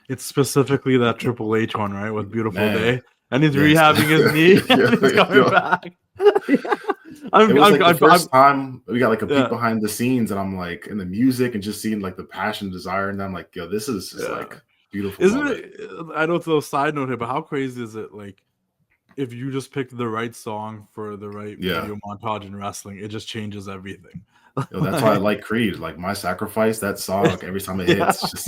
It's specifically that Triple H one, right? With Beautiful Man. Day. And he's rehabbing his knee and he's coming back. It was like the first time we got like a peek behind the scenes, and I'm like in the music and just seeing like the passion, desire, and I'm like, yo, this is just like beautiful. Isn't it? I know it's a little side note here, but how crazy is it? Like, if you just pick the right song for the right video montage in wrestling, it just changes everything. Yo, that's why I like Creed. Like My Sacrifice, that song, like every time it hits, just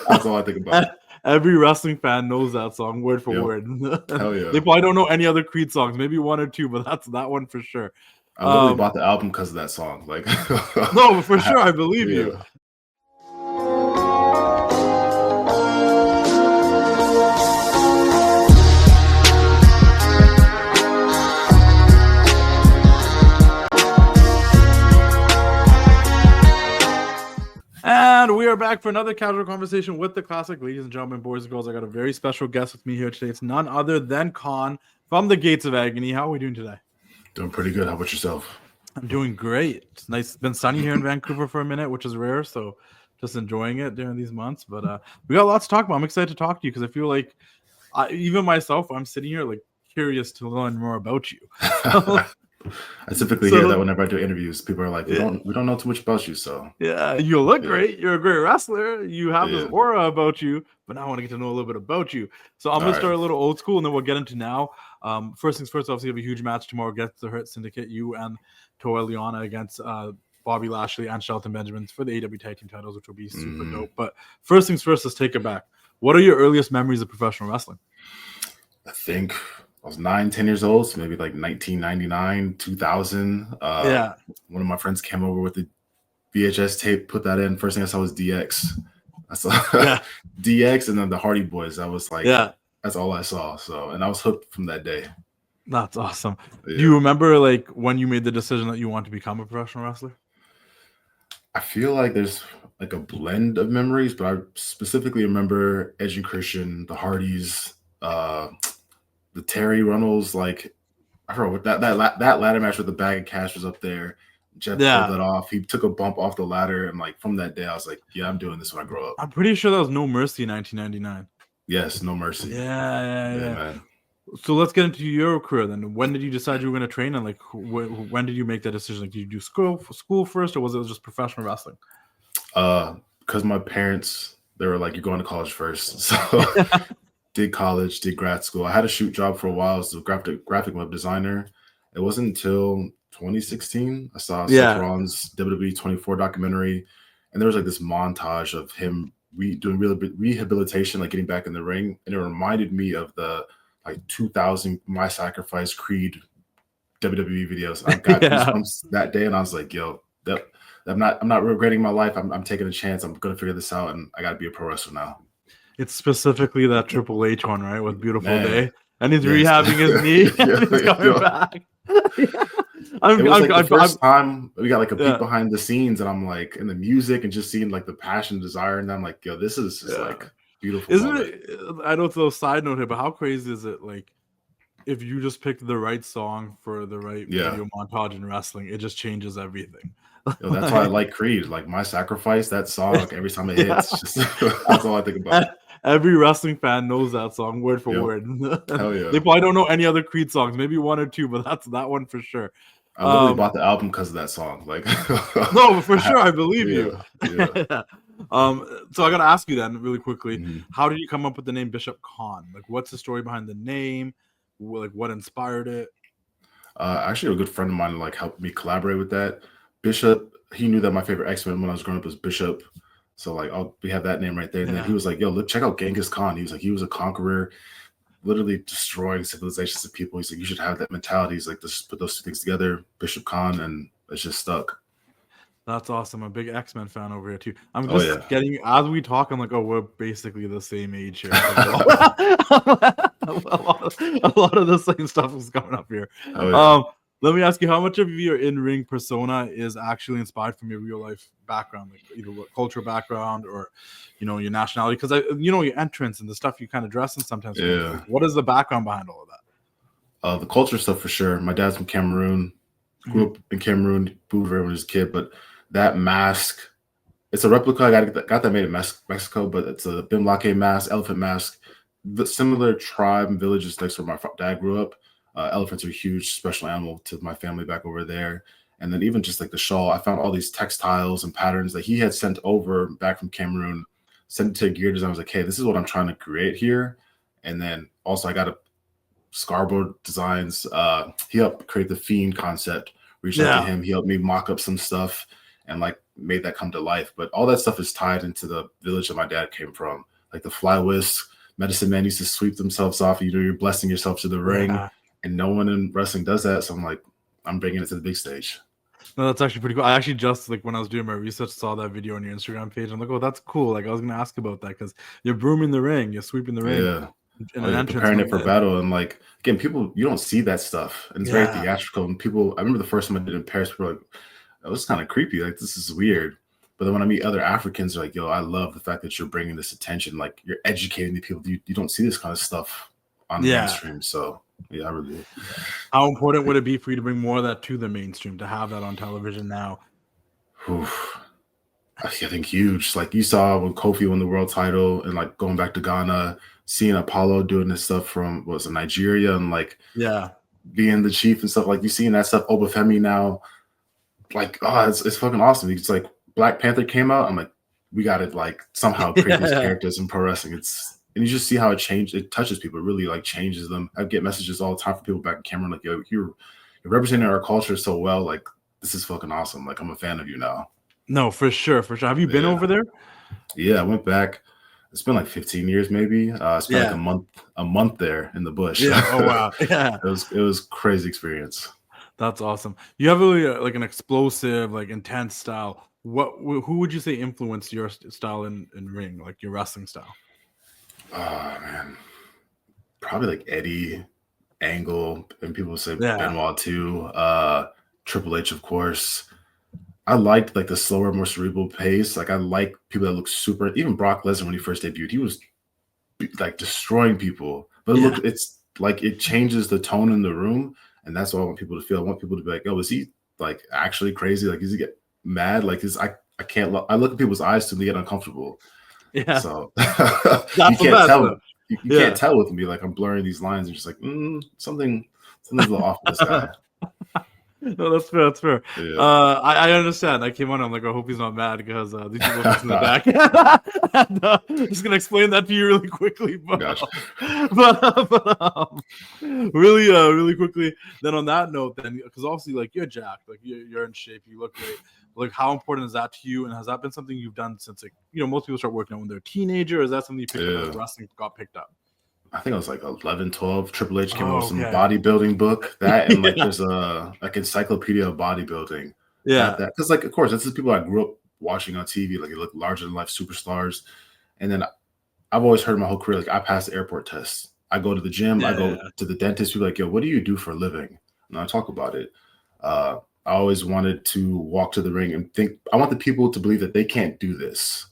that's all I think about. Every wrestling fan knows that song word for word. Hell yeah. They probably don't know any other Creed songs, maybe one or two, but that's that one for sure. I literally bought the album because of that song. Like, no, for sure, I believe you. And we are back for another casual conversation with the classic. Ladies and gentlemen, boys and girls, I got a very special guest with me here today. It's none other than Kaun from the Gates of Agony. How are we doing today? Doing pretty good. How about yourself? I'm doing great. It's nice. It's been sunny here in Vancouver for a minute, which is rare. So just enjoying it during these months. But we got lots to talk about. I'm excited to talk to you because I feel like even myself, I'm sitting here like curious to learn more about you. I typically hear that whenever I do interviews. People are like, we don't know too much about you. So yeah, you look great. You're a great wrestler. You have this aura about you. But now I want to get to know a little bit about you. So I'm going to start a little old school, and then we'll get into now. First things first, obviously, you have a huge match tomorrow against the Hurt Syndicate. You and Toa Liona against Bobby Lashley and Shelton Benjamin for the AEW Tag Team titles, which will be super dope. But first things first, let's take it back. What are your earliest memories of professional wrestling? I think I was 9-10 years old, so maybe like 1999, 2000. One of my friends came over with the VHS tape, put that in. First thing I saw was DX. I saw DX and then the Hardy Boys. I was like, that's all I saw. So, and I was hooked from that day. That's awesome. Do you remember like when you made the decision that you want to become a professional wrestler? I feel like there's like a blend of memories, but I specifically remember Edge and Christian, the Hardys, the Terry Runnels. Like I forgot what that ladder match with the bag of cash was up there. Jeff pulled that off. He took a bump off the ladder, and like from that day, I was like, "Yeah, I'm doing this when I grow up." I'm pretty sure that was No Mercy in 1999. Yes, No Mercy. Yeah. Man. So let's get into your career then. When did you decide you were going to train, and like when did you make that decision? Like, did you do school first, or was it just professional wrestling? Because my parents, they were like, "You're going to college first," so did college, did grad school. I had a shoot job for a while as a graphic web designer. It wasn't until 2016 I saw Seth Rollins' WWE 24 documentary, and there was like this montage of him doing rehabilitation, like getting back in the ring, and it reminded me of the like 2000 My Sacrifice, Creed, WWE videos. I got goosebumps that day, and I was like, "Yo, I'm not regretting my life. I'm taking a chance. I'm gonna figure this out, and I got to be a pro wrestler now." It's specifically that Triple H one, right, with Beautiful Day, and he's rehabbing his knee and he's coming back. It was like the first time we got like a peek behind the scenes, and I'm like in the music and just seeing like the passion, desire, and I'm like, yo, this is just like beautiful. Isn't it? I know it's a little side note here, but how crazy is it? Like, if you just pick the right song for the right video montage in wrestling, it just changes everything. Yo, that's why I like Creed. Like My Sacrifice, that song, like every time it hits, just that's all I think about. Every wrestling fan knows that song word for word. Hell yeah. They probably don't know any other Creed songs, maybe one or two, but that's that one for sure. I literally bought the album because of that song. Like, no, for sure, I believe you. So I got to ask you then, really quickly, how did you come up with the name Bishop Kaun? Like, what's the story behind the name? Like, what inspired it? Actually, a good friend of mine like helped me collaborate with that. Bishop, he knew that my favorite X-Men when I was growing up was Bishop. So like, we have that name right there. And then he was like, "Yo, look, check out Genghis Khan." He was like, he was a conqueror, literally destroying civilizations of people. He's like, you should have that mentality. He's like, just put those two things together, Bishop Kaun, and it's just stuck. That's awesome. I'm a big X-Men fan over here too. I'm just getting, as we talk, I'm like, oh, we're basically the same age here. a lot of the same stuff is coming up here. Let me ask you, how much of your in-ring persona is actually inspired from your real-life background, like either cultural background or, you know, your nationality? Because your entrance and the stuff you kind of dress in sometimes. Like, what is the background behind all of that? The culture stuff for sure. My dad's from Cameroon. Grew up in Cameroon, moved over when he was a kid, but that mask It's a replica. I got that made in Mexico, but it's a Bimlake mask, elephant mask. The similar tribe and villages next where my dad grew up. Elephants are a huge special animal to my family back over there. And then even just like the shawl, I found all these textiles and patterns that he had sent over back from Cameroon, sent it to gear design. I was like, hey, this is what I'm trying to create here. And then also I got a Scarborough Designs. He helped create the Fiend concept. Reached out to him. He helped me mock up some stuff and like made that come to life. But all that stuff is tied into the village that my dad came from. Like the fly whisk, medicine man used to sweep themselves off. You know, you're blessing yourself to the ring. And no one in wrestling does that. So I'm like, I'm bringing it to the big stage. No, that's actually pretty cool. I actually just like when I was doing my research, saw that video on your Instagram page. I'm like, oh, that's cool. Like I was gonna ask about that because you're brooming the ring, you're sweeping the ring. Yeah. Preparing it for battle. And like again, people, you don't see that stuff. And it's very theatrical. And people, I remember the first time I did it in Paris, people were like, it was kind of creepy. Like, this is weird. But then when I meet other Africans, they're like, yo, I love the fact that you're bringing this attention. Like, you're educating the people. You don't see this kind of stuff on the mainstream. So, yeah, I really do. How important would it be for you to bring more of that to the mainstream, to have that on television now? Oof. I think huge. Like, you saw when Kofi won the world title and, like, going back to Ghana, seeing Apollo doing this stuff from, what was it, Nigeria, and, like, being the chief and stuff. Like, you seeing that stuff, Obafemi now. Like, oh, it's fucking awesome. It's like Black Panther came out. I'm like, we got to like somehow create these characters in pro wrestling. And you just see how it touches people. It really like changes them. I get messages all the time from people back in Cameroon, like, yo, you're representing our culture so well. Like, this is fucking awesome. Like, I'm a fan of you now. No, for sure. Have you been over there? Yeah, I went back. It's been like 15 years, maybe. I spent like a month there in the bush. Yeah. Oh wow. Yeah. It was crazy experience. That's awesome. You have really like an explosive, like intense style. Who would you say influenced your style in ring, like your wrestling style? Oh man, probably like Eddie, Angle, and people say Benoit too. Triple H, of course. I liked like the slower, more cerebral pace. Like I like people that look super. Even Brock Lesnar when he first debuted, he was like destroying people. But it's like it changes the tone in the room. And that's what I want people to feel. I want people to be like, oh, is he like actually crazy? Like, does he get mad? Like, I can't I look at people's eyes till they get uncomfortable. Yeah. So you can't tell. You can't tell with me. Like, I'm blurring these lines and just like, something's a little off with this guy. No, that's fair. That's fair. Yeah. I understand. I came on. I'm like, I hope he's not mad because these people are in the back. And, just gonna explain that to you really quickly, but really quickly. Then on that note, then because obviously, like you're jacked, like you're in shape, you look great. Like, how important is that to you? And has that been something you've done since like most people start working on when they're a teenager? Or is that something you picked up as wrestling got picked up? I think I was like 11, 12. Triple H came out with some bodybuilding book. That and like there's a like encyclopedia of bodybuilding. Yeah. Because like of course this is people I grew up watching on TV. Like they look larger than life superstars. And then I've always heard my whole career, like I passed the airport test. I go to the gym, I go to the dentist, people are like, yo, what do you do for a living? And I talk about it. I always wanted to walk to the ring and think I want the people to believe that they can't do this.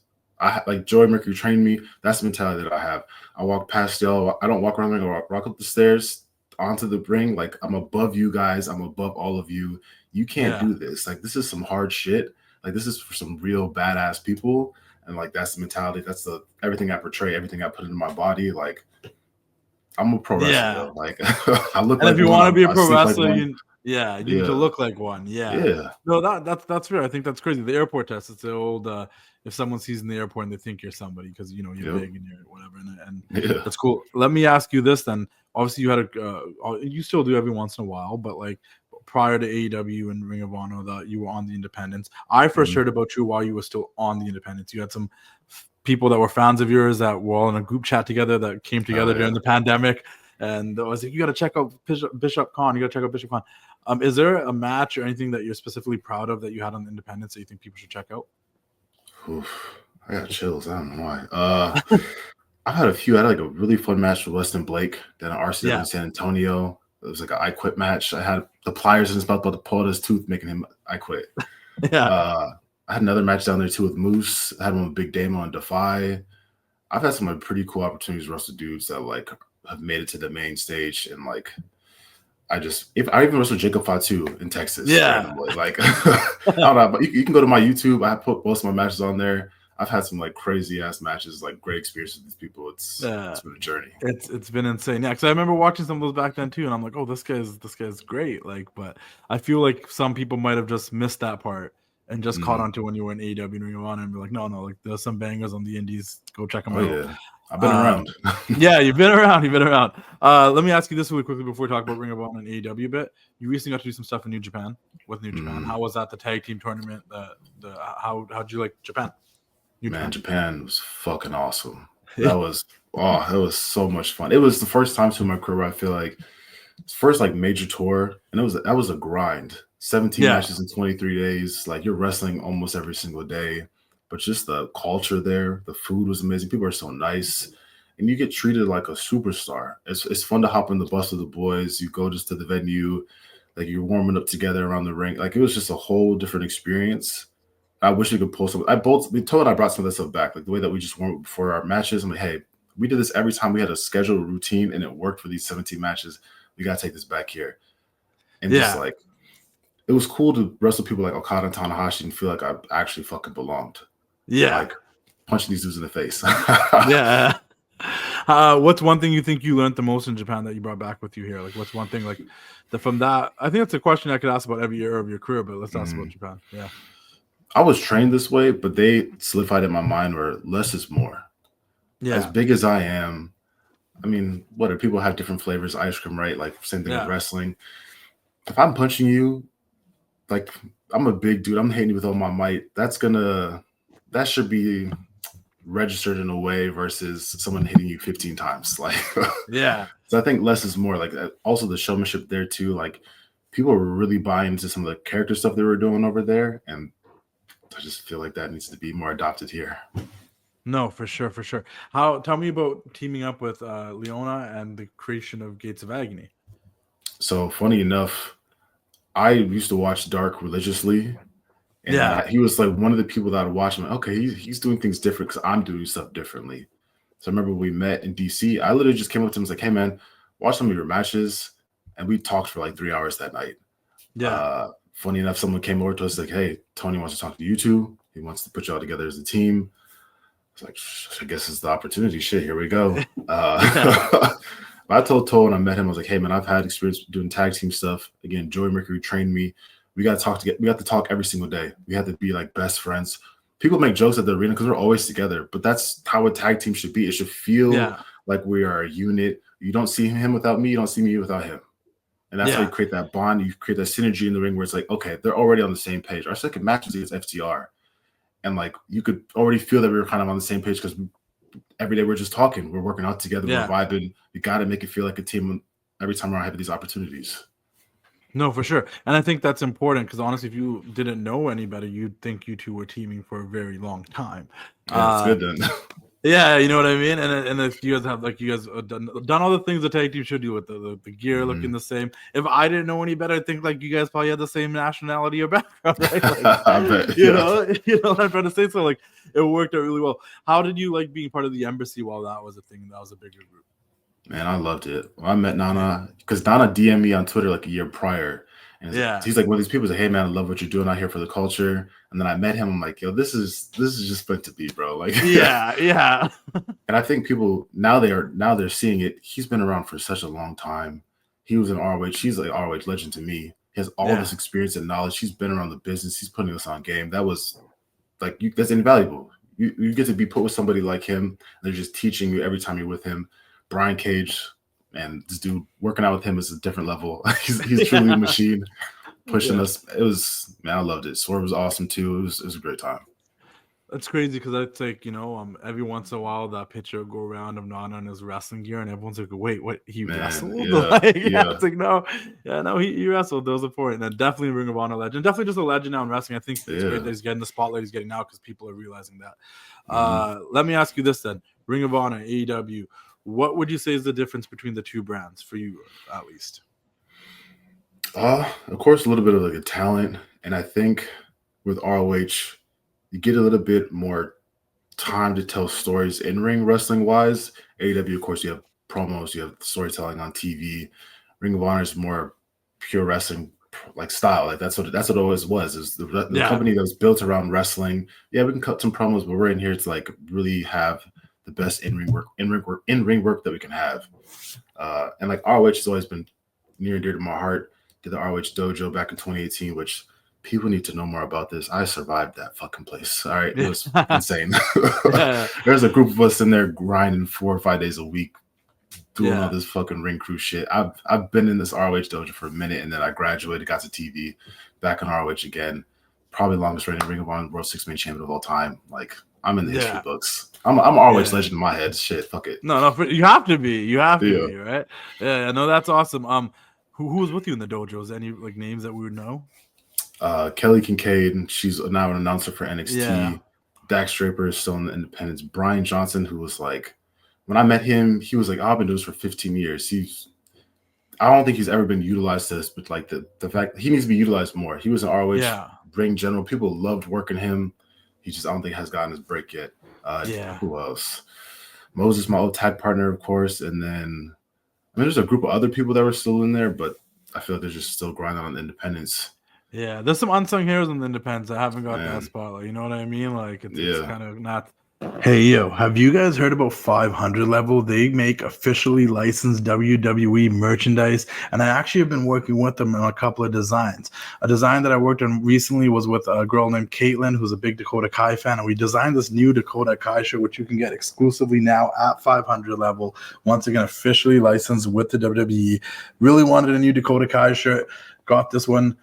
Like Joey Mercury trained me. That's the mentality that I have. I walk past y'all. I don't walk around the ring. I walk up the stairs onto the ring. Like I'm above you guys. I'm above all of you. You can't do this. Like this is some hard shit. Like this is for some real badass people. And like that's the mentality. That's everything I portray. Everything I put into my body. Like I'm a pro wrestler. Though. Like I look. And like if you want to be a pro wrestler, like you need to look like one. Yeah. No, that's fair. I think that's crazy. The airport test. It's the old. If someone sees in the airport and they think you're somebody because you're big and you're whatever, and that's cool. Let me ask you this then. Obviously, you had you still do every once in a while, but like prior to AEW and Ring of Honor, that you were on the independents. I first heard about you while you were still on the independents. You had some people that were fans of yours that were all in a group chat together that came together during the pandemic, and I was like, you got to check out Bishop Kaun. You got to check out Bishop Kaun. Is there a match or anything that you're specifically proud of that you had on the independents that you think people should check out? Oof, I got chills. I don't know why. I've had a few. I had like a really fun match with Weston Blake down at RCW in San Antonio. It was like an I Quit match. I had the pliers in his mouth about to pull out his tooth, making him I Quit. I had another match down there too with Moose. I had one with Big Damo and Defy. I've had some pretty cool opportunities to wrestle dudes that like have made it to the main stage, and like I even wrestled Jacob Fatu in Texas. Yeah. Randomly. Like, I don't know, but you can go to my YouTube. I put most of my matches on there. I've had some like crazy ass matches, like great experiences with these people. It's been a journey. It's been insane. Yeah, because I remember watching some of those back then too, and I'm like, oh, this guy's great. Like, but I feel like some people might have just missed that part and just caught on to when you were in AEW and Ring of Honor and be like, no, like there's some bangers on the indies. Go check them out. Yeah. I've been around. Yeah, you've been around. Let me ask you this really quickly before we talk about Ring of Honor and AEW a bit. You recently got to do some stuff in New Japan with New Japan. How was that? The tag team tournament? How'd you like Japan? Japan was fucking awesome. That was so much fun. It was the first time in my career where I feel like it's first like major tour, and that was a grind. 17 matches in 23 days. Like you're wrestling almost every single day. But just the culture there, the food was amazing. People are so nice, and you get treated like a superstar. It's fun to hop in the bus with the boys. You go just to the venue, like you're warming up together around the ring. Like it was just a whole different experience. I wish we could pull some. Toa and I brought some of that stuff back, like the way that we just warmed up before our matches. I'm like, hey, we did this every time we had a scheduled routine, and it worked for these 17 matches. We gotta take this back here, and just like it was cool to wrestle people like Okada and Tanahashi and feel like I actually fucking belonged. Yeah, like punching these dudes in the face. Yeah. What's one thing you think you learned the most in Japan that you brought back with you here? Like, what's one thing like from that? I think that's a question I could ask about every year of your career, but let's ask about Japan. Yeah. I was trained this way, but they solidified in my mind where less is more. Yeah. As big as I am, I mean, people have different flavors, ice cream, right? Like same thing with wrestling. If I'm punching you, like I'm a big dude, I'm hitting you with all my might. That should be registered in a way versus someone hitting you 15 times. Like, So I think less is more. Like also the showmanship there too. Like people were really buying into some of the character stuff they were doing over there, and I just feel like that needs to be more adopted here. No, for sure. Tell me about teaming up with Liona and the creation of Gates of Agony. So funny enough, I used to watch Dark religiously, and he was like one of the people that I watched. I'm like, okay, he's doing things different because I'm doing stuff differently. So I remember we met in DC. I literally just came up to him and was like, hey man, watch some of your matches, and we talked for like 3 hours that night. Funny enough, someone came over to us like, hey, Tony wants to talk to you two. He wants to put y'all together as a team. I was like, I guess it's the opportunity. Shit, here we go. I told Toa when I met him, I was like, hey man, I've had experience doing tag team stuff. Again, Joey Mercury trained me. We got to talk every single day. We had to be like best friends. People make jokes at the arena because we're always together, but that's how a tag team should be. It should feel like we are a unit. You don't see him without me. You don't see me without him. And that's how you create that bond. You create that synergy in the ring where it's like, okay, they're already on the same page. Our second match was against FTR. And like, you could already feel that we were kind of on the same page because every day we're just talking. We're working out together. We're vibing. You got to make it feel like a team every time we're having these opportunities. No, for sure. And I think that's important because honestly, if you didn't know anybody, you'd think you two were teaming for a very long time. Yeah, it's good then. Yeah, you know what I mean? And if you guys have done all the things the tag team should do with the gear looking the same. If I didn't know any better, I think like you guys probably had the same nationality or background, right? Like, I bet, you know what I'm trying to say? So like it worked out really well. How did you like being part of the embassy while that was a thing? That was a bigger group. Man, I loved it. When I met Nana, because Nana DM'd me on Twitter like a year prior. And he's like one of these people. He's like, hey man, I love what you're doing out here for the culture. And then I met him. I'm like, yo, this is just meant to be, bro. Like, yeah. And I think people now they're seeing it. He's been around for such a long time. He was in ROH. He's like ROH legend to me. He has all this experience and knowledge. He's been around the business. He's putting us on game. That was like that's invaluable. You get to be put with somebody like him. They're just teaching you every time you're with him. Brian Cage, man, this dude working out with him is a different level. he's truly a machine, pushing us. It was, man, I loved it. Swerve was awesome too. It was a great time. That's crazy because that's like, every once in a while that picture will go around of Nana in his wrestling gear and everyone's like, wait, what, he wrestled? It's like, no, he wrestled. That was important. And definitely Ring of Honor legend. Definitely just a legend now in wrestling. I think it's great that he's getting the spotlight he's getting now because people are realizing that. Let me ask you this then. Ring of Honor, AEW. What would you say is the difference between the two brands for you, at least? Of course, a little bit of like a talent. And I think with ROH, you get a little bit more time to tell stories in ring wrestling wise. AEW, of course, you have promos, you have storytelling on TV. Ring of Honor is more pure wrestling like style. Like that's what it always was. Is the company that was built around wrestling. Yeah, we can cut some promos, but we're in here to like really have the best in ring work that we can have. And like ROH has always been near and dear to my heart. Did the ROH Dojo back in 2018, which people need to know more about this. I survived that fucking place. All right, it was insane. There's a group of us in there grinding 4 or 5 days a week, doing all this fucking ring crew shit. I've been in this ROH Dojo for a minute, and then I graduated, got to TV, back on ROH again. Probably longest reigning Ring of Honor World Six-Man Champion of all time. Like I'm in the history books. I'm ROH legend in my head. Shit, fuck it. No, you have to be. You have to be, right? Yeah, no, that's awesome. Who was with you in the dojos? Any like names that we would know? Kelly Kincaid, she's now an announcer for NXT. Yeah. Dax Draper is still in the independents. Brian Johnson, who was like, when I met him, he was like, I've been doing this for 15 years. I don't think he's ever been utilized to this, but like the fact he needs to be utilized more. He was an ROH ring general. People loved working him. He just, I don't think has gotten his break yet. Who else? Moses, my old tag partner, of course. And then, I mean, there's a group of other people that were still in there, but I feel like they're just still grinding on the independents. Yeah, there's some unsung heroes in the independents that haven't got that spotlight. You know what I mean? Like, it's kind of not. Hey, yo, have you guys heard about 500 Level? They make officially licensed WWE merchandise, and I actually have been working with them on a couple of designs. A design that I worked on recently was with a girl named Caitlin, who's a big Dakota Kai fan, and we designed this new Dakota Kai shirt, which you can get exclusively now at 500 Level. Once again, officially licensed with the WWE. Really wanted a new Dakota Kai shirt. Got this one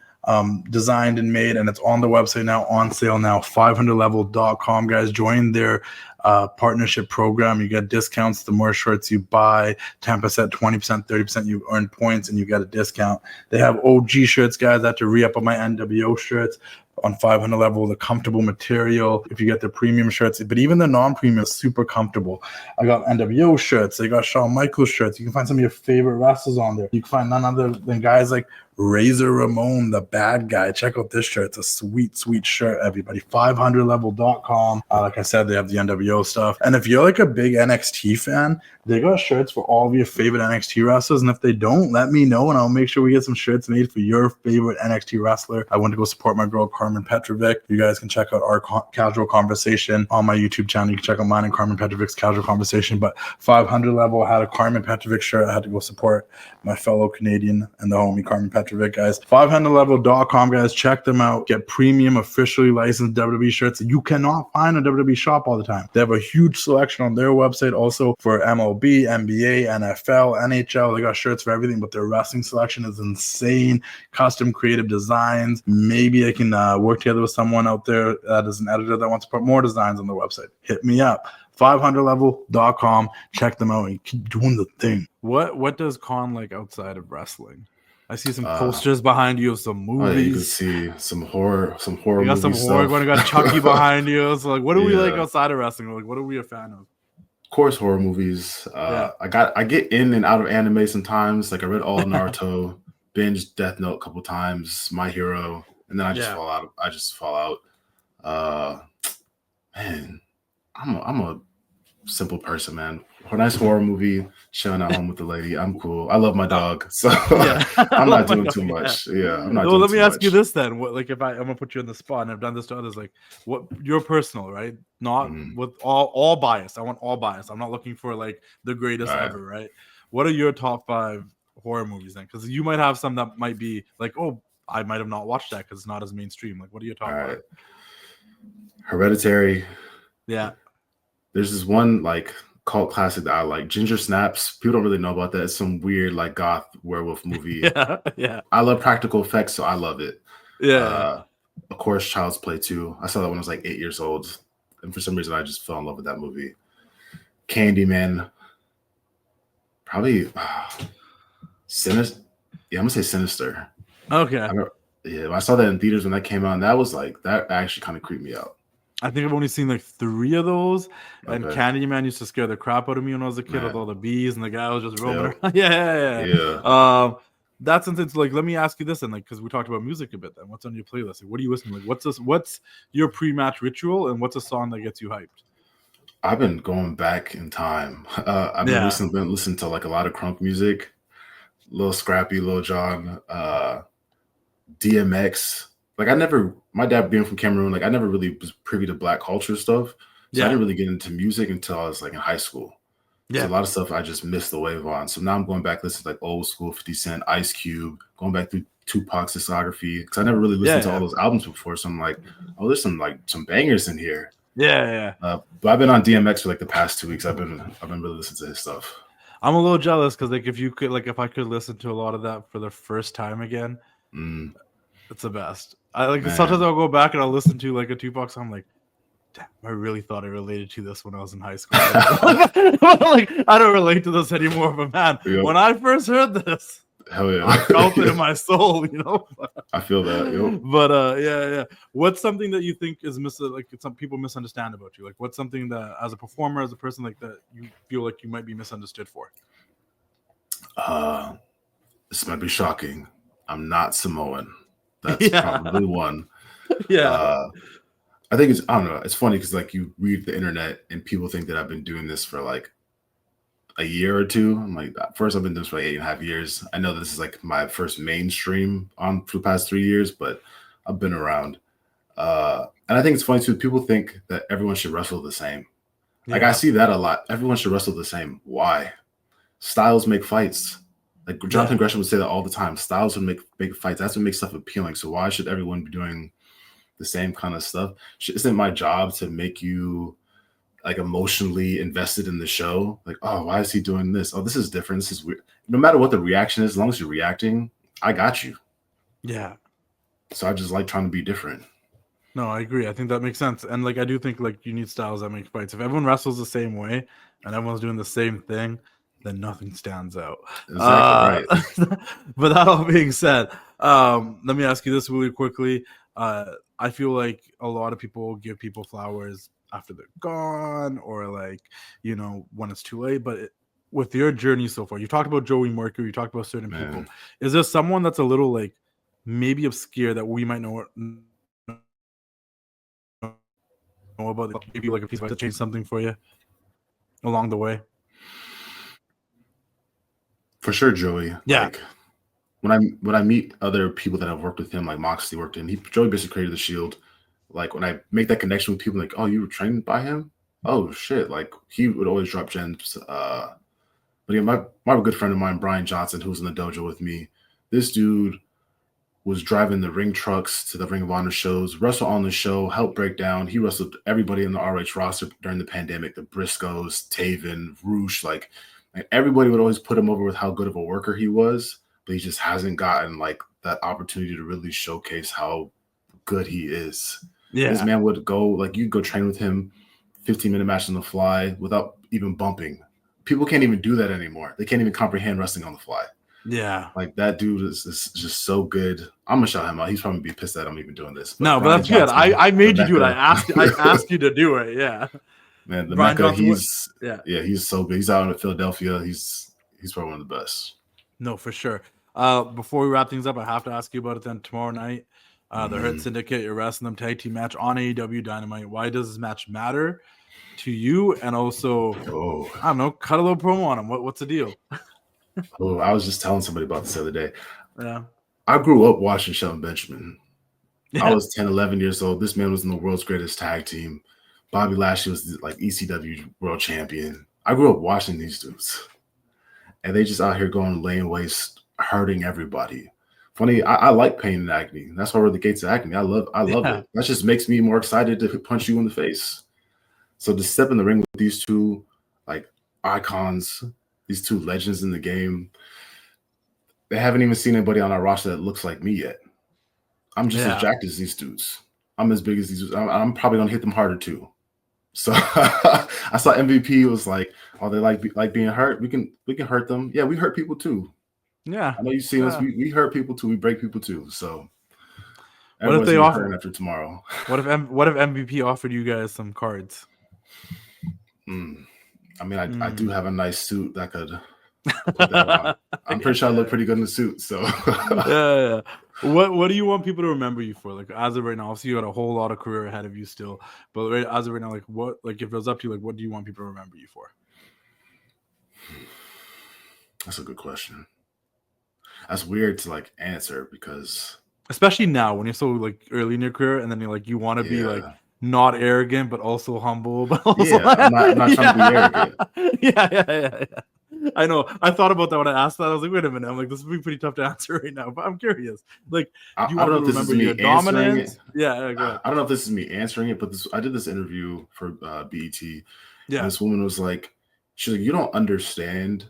designed and made, and it's on the website now, on sale now, 500level.com. Guys, join their partnership program. You get discounts the more shirts you buy, 10%, 20%, 30%. You earn points and you get a discount. They have OG shirts, guys. I had to re-up on my NWO shirts on 500 Level, the comfortable material if you get the premium shirts, but even the non-premium is super comfortable. I got NWO shirts. They got Shawn Michaels shirts. You can find some of your favorite wrestlers on there. You can find none other than guys like Razor Ramon, the bad guy. Check out this shirt. It's a sweet, sweet shirt, everybody. 500level.com. Like I said, they have the NWO stuff. And if you're like a big NXT fan, they got shirts for all of your favorite NXT wrestlers. And if they don't, let me know, and I'll make sure we get some shirts made for your favorite NXT wrestler. I went to go support my girl, Carmen Petrovic. You guys can check out our casual conversation on my YouTube channel. You can check out mine and Carmen Petrovic's casual conversation. But 500 Level had a Carmen Petrovic shirt. I had to go support my fellow Canadian and the homie Carmen Petrovic, guys. 500level.com, guys. Check them out. Get premium, officially licensed WWE shirts that you cannot find on WWE shop all the time. They have a huge selection on their website also for MLB, NBA, NFL, NHL. They got shirts for everything, but their wrestling selection is insane. Custom creative designs. Maybe I can work together with someone out there that is an editor that wants to put more designs on the website. Hit me up. 500level.com. Check them out and keep doing the thing. What does Kaun like outside of wrestling? I see some posters behind you of some movies. You can see some horror. You got some horror. You got Chucky behind you. So like, what do we like outside of wrestling? Like, what are we a fan of? Of course, horror movies. I get in and out of anime sometimes. Like I read all Naruto, binged Death Note a couple times, My Hero, and then I just fall out. Man, I'm a simple person, man. A nice horror movie, chilling at home with the lady. I'm cool. I love my dog, so I'm not doing too much. I'm not. Well, let me ask you this then. What, like, if I'm gonna put you on the spot, and I've done this to others, like, what you're personal, right? Not with all bias. I want all bias. I'm not looking for like the greatest ever, right? What are your top 5 horror movies then? Because you might have some that might be like, oh, I might have not watched that because it's not as mainstream. Like, what are your top 5? Hereditary. Yeah. There's this one like cult classic that I like, Ginger Snaps. People don't really know about that. It's some weird like goth werewolf movie. Yeah. I love practical effects, so I love it. Yeah. Of course, Child's Play 2. I saw that when I was like 8 years old, and for some reason I just fell in love with that movie. Candyman. Probably Sinister. Yeah, I'm gonna say Sinister. Okay. I saw that in theaters when that came out, and that actually kind of creeped me out. I think I've only seen like 3 of those, and Candyman used to scare the crap out of me when I was a kid with all the bees and the guy was just roaming around. Yeah. That's something. Like, let me ask you this, and like, because we talked about music a bit. Then, what's on your playlist? Like, what are you listening to? Like, what's your pre-match ritual, and what's a song that gets you hyped? I've been going back in time. I've been listening to like a lot of crunk music. Little Scrappy, Lil Jon, DMX. Like my dad being from Cameroon, like I never really was privy to Black culture stuff. So I didn't really get into music until I was like in high school. Yeah. So a lot of stuff I just missed the wave on. So now I'm going back listening to like old school 50 Cent, Ice Cube, going back through Tupac's discography because I never really listened to all those albums before. So I'm like, oh, there's some bangers in here. Yeah. But I've been on DMX for like the past 2 weeks. I've been really listening to his stuff. I'm a little jealous because like if I could listen to a lot of that for the first time again, it's the best. Sometimes I'll go back and I'll listen to like a Tupac song. I'm like, damn, I really thought I related to this when I was in high school. Like I don't relate to this anymore, but man, when I first heard this, hell yeah, I felt it in my soul, I feel that. Yep. But yeah. What's something that you think is some people misunderstand about you? Like, what's something that, as a performer, as a person like that, you feel like you might be misunderstood for? This might be shocking. I'm not Samoan. That's probably one. Yeah. I think I don't know. It's funny because like you read the internet and people think that I've been doing this for like a year or two. I'm like, first I've been doing this for like 8.5 years. I know this is like my first mainstream for the past 3 years, but I've been around. And I think it's funny too. People think that everyone should wrestle the same. Like I see that a lot. Everyone should wrestle the same. Why? Styles make fights. Like Jonathan Gresham would say that all the time. Styles would make fights. That's what makes stuff appealing. So why should everyone be doing the same kind of stuff? Isn't my job to make you like emotionally invested in the show? Like, oh, why is he doing this? Oh, this is different. This is weird. No matter what the reaction is, as long as you're reacting, I got you. Yeah. So I just like trying to be different. No, I agree. I think that makes sense. And like I do think like you need styles that make fights. If everyone wrestles the same way and everyone's doing the same thing, then nothing stands out. Exactly right. But that all being said, let me ask you this really quickly. I feel like a lot of people give people flowers after they're gone or like, when it's too late. But with your journey so far, you talked about Joey Mercury, you talked about certain people. Is there someone that's a little like maybe obscure that we might know about, maybe like a piece of to change something for you along the way? For sure, Joey. Yeah. Like when I meet other people that have worked with him, like Moxley worked in, Joey basically created the Shield. Like when I make that connection with people, like, oh, you were trained by him? Oh shit! Like he would always drop gems. But yeah, my good friend of mine, Brian Johnson, who's in the dojo with me, this dude was driving the ring trucks to the Ring of Honor shows, wrestled on the show, helped break down. He wrestled everybody in the ROH roster during the pandemic, the Briscoes, Taven, Roosh, like everybody would always put him over with how good of a worker he was, but he just hasn't gotten like that opportunity to really showcase how good he is. Yeah. This man would go, like you go train with him, 15-minute match on the fly without even bumping. People can't even do that anymore. They can't even comprehend wrestling on the fly. Yeah. Like that dude is just so good. I'm gonna shout him out. He's probably be pissed that I'm even doing this. But no, but that's Johnson, good. I made you do it. I asked you to do it. Yeah. Man, the Brian Mecca, Johnson, he's so good. He's out in Philadelphia. He's probably one of the best. No, for sure. Before we wrap things up, I have to ask you about it then. Tomorrow night, the Hurt Syndicate, you're wrestling them tag team match on AEW Dynamite. Why does this match matter to you? And also, I don't know, cut a little promo on him. What's the deal? I was just telling somebody about this the other day. Yeah. I grew up watching Shelton Benjamin. Yeah. I was 10, 11 years old. This man was in the world's greatest tag team. Bobby Lashley was like ECW world champion. I grew up watching these dudes. And they just out here going lane waste, hurting everybody. Funny, I like pain and agony. That's why we're the Gates of Agony. I love it. That just makes me more excited to punch you in the face. So to step in the ring with these two like icons, these two legends in the game, they haven't even seen anybody on our roster that looks like me yet. I'm just as jacked as these dudes. I'm as big as these dudes. I'm probably gonna hit them harder too. So I saw MVP was like, oh, they like being hurt. We can hurt them. Yeah, we hurt people too. Yeah, I know you've seen us. We hurt people too. We break people too. So what if they offer after tomorrow? What if MVP offered you guys some cards? I mean, I do have a nice suit that could put that on. I'm pretty sure I look pretty good in the suit. So yeah. What do you want people to remember you for? Like as of right now, obviously you got a whole lot of career ahead of you still. But as of right now, like what? Like if it was up to you, like what do you want people to remember you for? That's a good question. that's weird to like answer because especially now when you're so like early in your career, and then you're like you want to be like not arrogant but also humble, but also I'm not trying to be arrogant. Yeah. I know. I thought about that when I asked that. I was like, wait a minute. I'm like, this would be pretty tough to answer right now, but I'm curious. Like, do you want to remember your dominance? Yeah, go ahead. I don't know if this is me answering it, but I did this interview for BET. Yeah. And this woman was like, she's like, you don't understand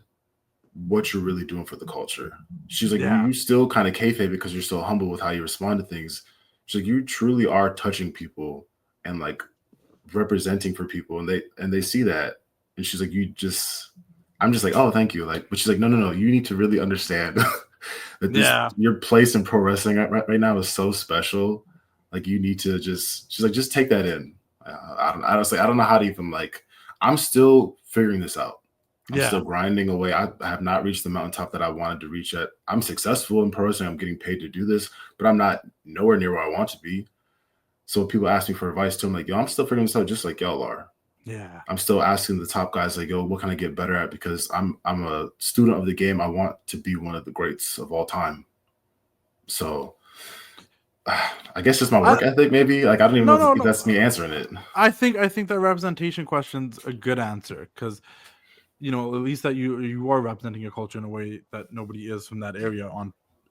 what you're really doing for the culture. She's like, you still kind of kayfabe because you're so humble with how you respond to things. She's like, you truly are touching people and like representing for people, and they see that. And she's like, I'm just like, oh, thank you. Like, but she's like, no, you need to really understand that your place in pro wrestling right now is so special. Like, you need to she's like, just take that in. I don't know how to even like. I'm still figuring this out. I'm still grinding away. I have not reached the mountaintop that I wanted to reach at. I'm successful in pro wrestling. I'm getting paid to do this, but I'm not nowhere near where I want to be. So when people ask me for advice too, I'm like, yo, I'm still figuring this out just like y'all are. Yeah. I'm still asking the top guys like, yo, what can I get better at? Because I'm a student of the game. I want to be one of the greats of all time. So I guess just my work ethic, maybe. Like, I don't even know if that's me answering it. I think that representation question's a good answer because, you know, at least that you are representing your culture in a way that nobody is from that area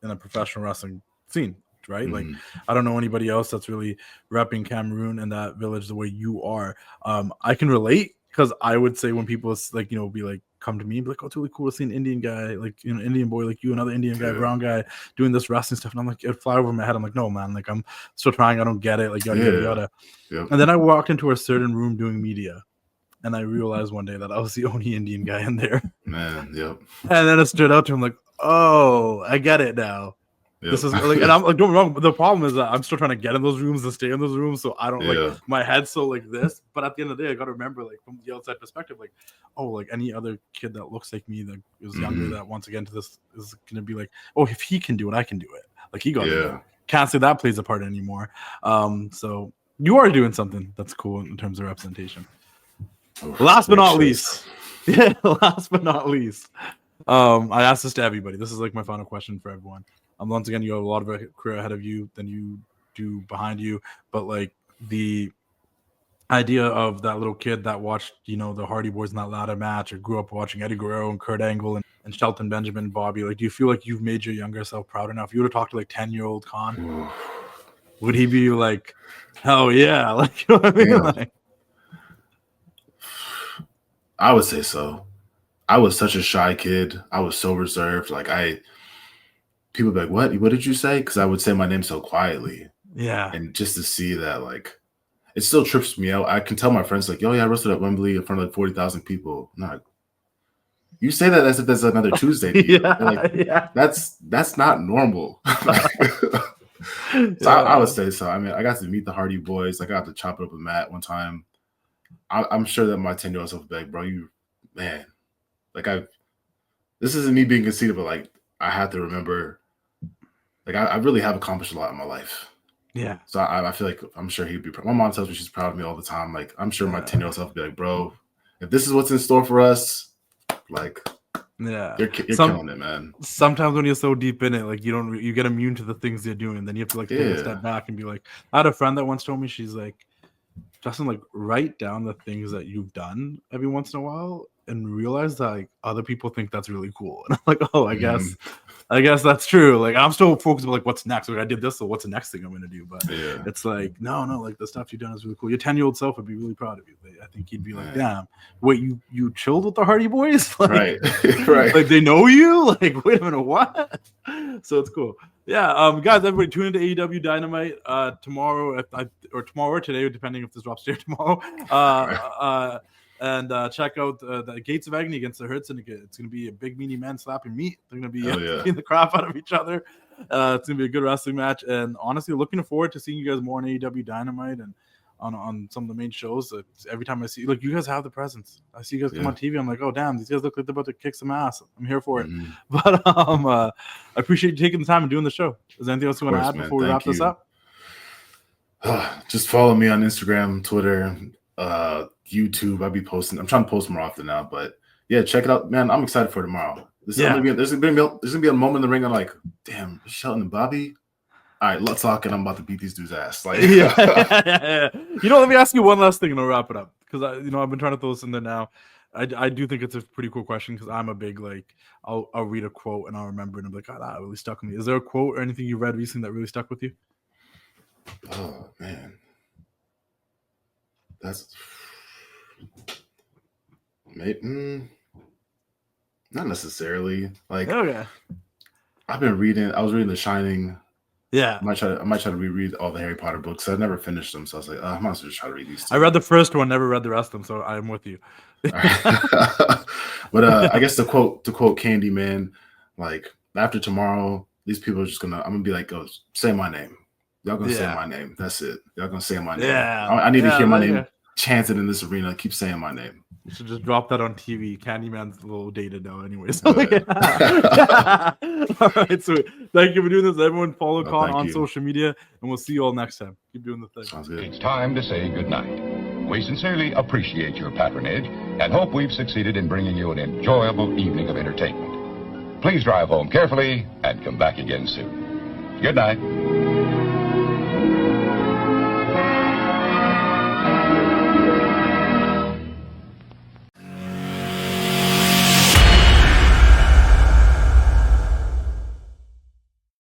in a professional wrestling scene, right? Mm-hmm. Like, I don't know anybody else that's really repping Cameroon and that village the way you are. I can relate because I would say when people like, you know, be like, come to me and be like, oh, it's really cool to see an Indian guy, like, you know, Indian boy like you, another Indian guy, brown guy doing this wrestling stuff. And I'm like, it fly over my head. I'm like, no, man, like, I'm still trying. I don't get it. Like, yada, yada. Yep. And then I walked into a certain room doing media. And I realized one day that I was the only Indian guy in there. Man, yep. And then it stood out to him like, oh, I get it now. Yep. This is like, and I'm like, don't get me wrong. The problem is that I'm still trying to get in those rooms and stay in those rooms. So I don't like my head's so like this. But at the end of the day, I got to remember, like, from the outside perspective, like, oh, like any other kid that looks like me that is younger that wants to get into this is going to be like, oh, if he can do it, I can do it. Like, he got it. Can't say that plays a part anymore. So you are doing something that's cool in terms of representation. Last but not least, I asked this to everybody. This is like my final question for everyone. Once again, you have a lot of a career ahead of you than you do behind you, but like the idea of that little kid that watched, you know, the Hardy Boys in that ladder match, or grew up watching Eddie Guerrero and Kurt Angle and Shelton Benjamin and Bobby, like, do you feel like you've made your younger self proud enough? If you would have talked to like 10-year-old Kaun, would he be like, hell yeah, like, you know what I mean? Like, I would say so. I was such a shy kid. I was so reserved. Like, people be like, what did you say? Because I would say my name so quietly. Yeah. And just to see that, like, it still trips me out. I can tell my friends, like, yo, yeah, I wrestled at Wembley in front of like 40,000 people. I'm not, you say that as if that's another Tuesday to you. Like, that's not normal. So I would say so. I mean, I got to meet the Hardy Boys. I got to chop it up with Matt one time. I'm sure that my 10-year-old self would be like, bro, man, like, this isn't me being conceited, but like, I have to remember, like, I really have accomplished a lot in my life. Yeah. So I feel like I'm sure he'd be proud. My mom tells me she's proud of me all the time. Like, I'm sure my 10-year-old self would be like, bro, if this is what's in store for us, like, you're killing it, man. Sometimes when you're so deep in it, like, you get immune to the things you're doing. Then you have to like take a step back and be like, I had a friend that once told me, she's like, Justin, like, write down the things that you've done every once in a while and realize that, like, other people think that's really cool. And I'm like, oh, I guess that's true. Like, I'm still focused on like what's next. Like, I did this, so what's the next thing I'm gonna do? But it's like, no, like, the stuff you've done is really cool. Your 10-year-old self would be really proud of you. I think he'd be like, damn, wait, you chilled with the Hardy Boys? Like, right. Like, they know you? Like, wait a minute, what? So it's cool. Yeah, guys, everybody tune into AEW Dynamite tomorrow, or tomorrow or today, depending if this drops here tomorrow. And check out the Gates of Agony against the Hurt Syndicate. It's going to be a big meaty man slapping meat. They're going to be beating the crap out of each other. It's going to be a good wrestling match. And honestly, looking forward to seeing you guys more on AEW Dynamite and on some of the main shows. Every time I see, like, you guys have the presence. I see you guys come on TV. I'm like, oh, damn, these guys look like they're about to kick some ass. I'm here for it. But I appreciate you taking the time and doing the show. Is there anything else you want to add before we wrap this up? Just follow me on Instagram, Twitter, YouTube. I'll be posting. I'm trying to post more often now, but yeah, check it out, man. I'm excited for tomorrow. There's gonna be a moment in the ring. I'm like, damn, Shelton and Bobby. All right, let's talk, and I'm about to beat these dudes' ass. Like, yeah. Let me ask you one last thing, and I'll wrap it up because I've been trying to throw this in there now. I do think it's a pretty cool question because I'm a big I'll read a quote and I'll remember it and I'm like, oh, that really stuck with me. Is there a quote or anything you read recently that really stuck with you? Oh man, that's maybe not necessarily. Like, okay. I was reading The Shining. Yeah, I might try to reread all the Harry Potter books. I never finished them, so I was like, I might as well just try to read these two. I read the first one, never read the rest of them, so I'm with you. But I guess to quote Candyman, like, after tomorrow, these people are just I'm gonna be like, say my name. Y'all gonna say my name. That's it. Y'all gonna say my name. Yeah. I need to hear my name chanted in this arena. Keep saying my name. You should just drop that on TV. Candyman's a little dated now, anyways. Oh, all right, sweet. Thank you for doing this. Everyone follow Kaun on social media, and we'll see you all next time. Keep doing the thing. Sounds good. It's time to say goodnight. We sincerely appreciate your patronage and hope we've succeeded in bringing you an enjoyable evening of entertainment. Please drive home carefully and come back again soon. Good night.